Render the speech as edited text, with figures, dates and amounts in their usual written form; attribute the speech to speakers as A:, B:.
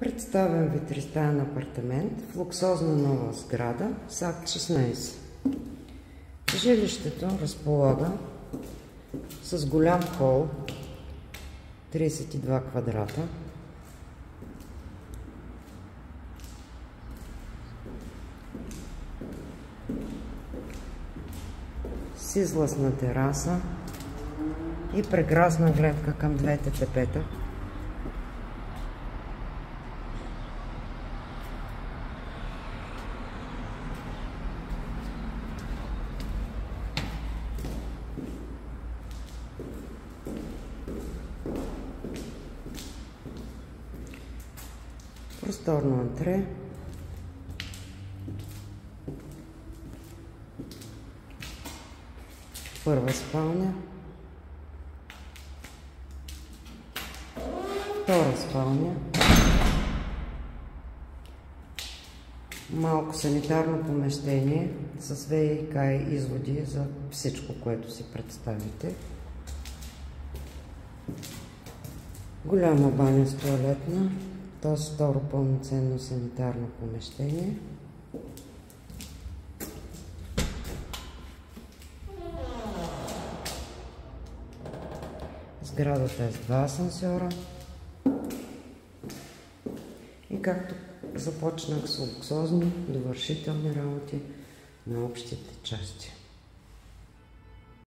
A: Представям ви тристаен апартамент в луксозна нова сграда с акт 16. Жилището разполага с голям хол, 32 квадрата, с излъзна тераса и прекрасна гледка към двете тепета. Просторно антре, първа спалня, втора спалня, малко санитарно помещение с ВИК и изводи за всичко, което си представите. Голяма баня с тоалетна, т.е. второ пълноценно санитарно помещение. Сградата е с 2 асансьора. И както започнах с луксозни довършителни работи на общите части.